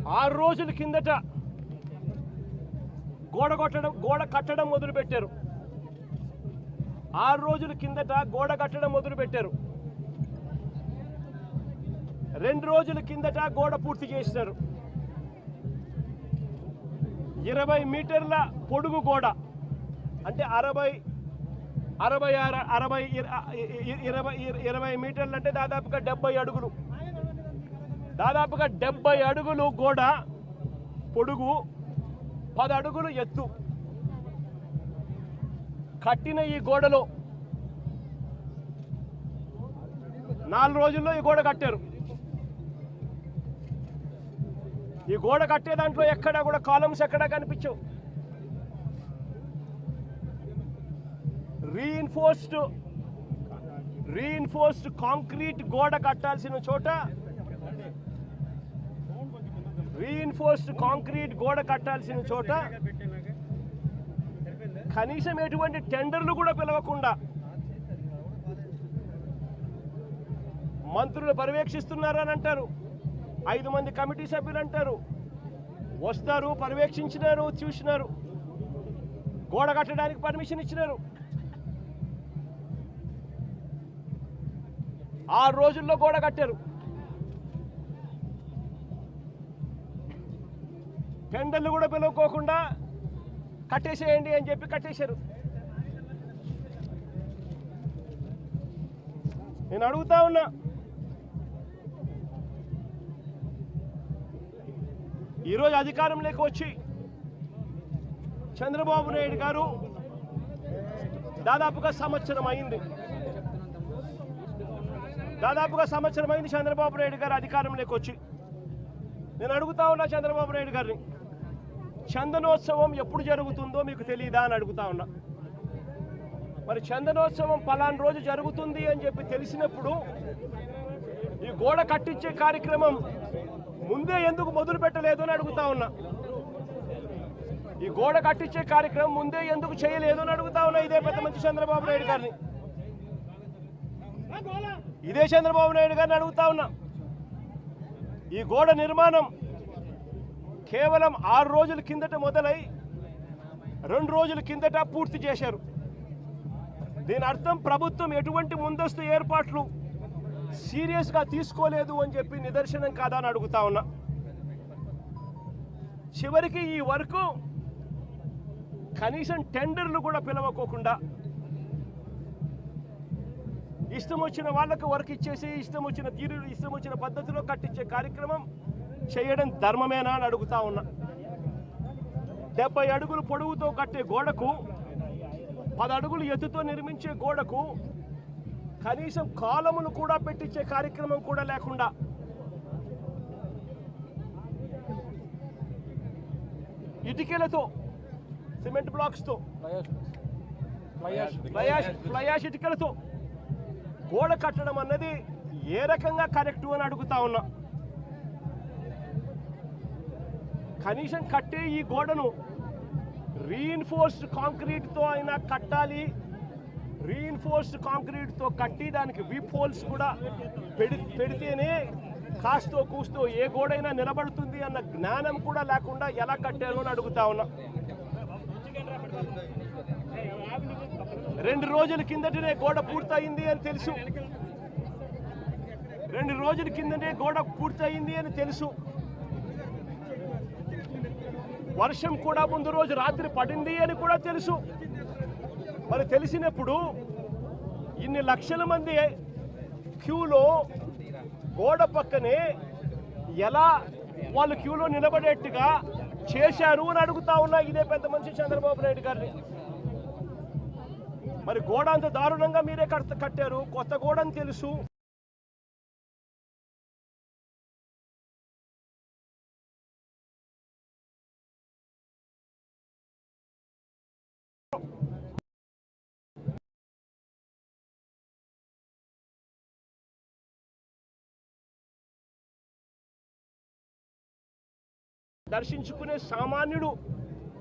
6 రోజుల కిందట గోడ కట్టడం మొదలుపెట్టారు. 6 రోజుల కిందట గోడ కట్టడం మొదలుపెట్టారు. 2 రోజుల కిందట గోడ పూర్తి చేశారు. 20 మీటర్ల పొడుగు గోడ, అంటే 20 మీటర్లు అంటే దాదాపుగా 70 అడుగులు. దాదాపుగా 70 అడుగులు గోడ పొడుగు, 10 అడుగులు ఎత్తు కట్టిన ఈ గోడలో 4 రోజుల్లో ఈ గోడ కట్టారు. ఈ గోడ కట్టే దాంట్లో ఎక్కడా కూడా కాలమ్స్ ఎక్కడా కనిపించవు. రీఇన్ఫోర్స్డ్ కాంక్రీట్ గోడ కట్టాల్సిన చోట కనీసం ఎటువంటి టెండర్లు కూడా పిలవకుండా మంత్రులు పర్యవేక్షిస్తున్నారని అంటారు. 5 మంది కమిటీ సభ్యులు అంటారు, వస్తారు, పర్యవేక్షించినారు, చూసినారు, గోడ కట్టడానికి పర్మిషన్ ఇచ్చినారు. 6 రోజుల్లో గోడ కట్టారు. టెండర్లు కూడా పిలువకోకుండా కట్టేసేయండి అని చెప్పి కట్టేశారు. నేను అడుగుతా ఉన్నా, ఈరోజు అధికారంలోకి వచ్చి చంద్రబాబు నాయుడు గారు దాదాపుగా సంవత్సరం అయింది. చంద్రబాబు నాయుడు గారు అధికారంలోకి వచ్చి. నేను అడుగుతా ఉన్నా చంద్రబాబు నాయుడు గారిని, చందనోత్సవం ఎప్పుడు జరుగుతుందో మీకు తెలియదా అని అడుగుతా ఉన్నా. మరి చందనోత్సవం పలానా రోజు జరుగుతుంది అని చెప్పి తెలిసినప్పుడు ఈ గోడ కట్టించే కార్యక్రమం ముందే ఎందుకు మొదలు పెట్టలేదు అని అడుగుతా ఉన్నా. ఈ గోడ కట్టించే కార్యక్రమం ముందే ఎందుకు చేయలేదు అని అడుగుతా ఉన్నా. ఇదే పెద్ద మంచి చంద్రబాబు నాయుడు గారిని, ఇదే చంద్రబాబు నాయుడు గారిని అడుగుతా ఉన్నా. ఈ గోడ నిర్మాణం కేవలం 6 రోజుల కిందట మొదలై 2 రోజుల కిందట పూర్తి చేశారు. దీని అర్థం ప్రభుత్వం ఎటువంటి ముందస్తు ఏర్పాట్లు సీరియస్గా తీసుకోలేదు అని చెప్పి నిదర్శనం కాదా అని అడుగుతా ఉన్నా. చివరికి ఈ వరకు కనీసం టెండర్లు కూడా పిలవకోకుండా ఇష్టం వచ్చిన వాళ్ళకు వర్క్ ఇచ్చేసి ఇష్టం వచ్చిన తీరు, ఇష్టం వచ్చిన పద్ధతిలో కట్టించే కార్యక్రమం చేయడం ధర్మమేనా అని అడుగుతా ఉన్నా. 70 అడుగులు పొడవుతో కట్టే గోడకు, 10 అడుగులు ఎత్తుతో నిర్మించే గోడకు కనీసం కాలములు కూడా పెట్టించే కార్యక్రమం కూడా లేకుండా ఇటుకలతో, సిమెంట్ బ్లాక్స్తో, ఫ్లయాష్ ఇటుకలతో గోడ కట్టడం అన్నది ఏ రకంగా కరెక్టు అని అడుగుతా ఉన్నా. కనీసం కట్టే ఈ గోడను రీఇన్ఫోర్స్డ్ కాంక్రీట్తో అయినా కట్టాలి. రీఇన్ఫోర్స్డ్ కాంక్రీట్తో కట్టి దానికి వీప్ హోల్స్ కూడా పెడితేనే కాస్తో కూస్తో ఏ గోడైనా నిలబడుతుంది అన్న జ్ఞానం కూడా లేకుండా ఎలా కట్టారు అని అడుగుతా ఉన్నా. 2 రోజుల కిందటనే గోడ పూర్తయింది అని తెలుసు. 2 రోజుల కిందనే గోడ పూర్తయింది అని తెలుసు. వర్షం కూడా ముందు రోజు రాత్రి పడింది అని కూడా తెలుసు. మరి తెలిసినప్పుడు ఇన్ని లక్షల మంది క్యూలో గోడ పక్కనే ఎలా వాళ్ళు క్యూలో నిలబడేట్టుగా చేశారు అని అడుగుతా ఉన్నా. ఇదే పెద్ద మనిషి చంద్రబాబు నాయుడు గారిని. మరి గోడ అంత దారుణంగా మీరే కట్టారు, కొత్త గోడ అని తెలుసు. దర్శించుకునే సామాన్యుడు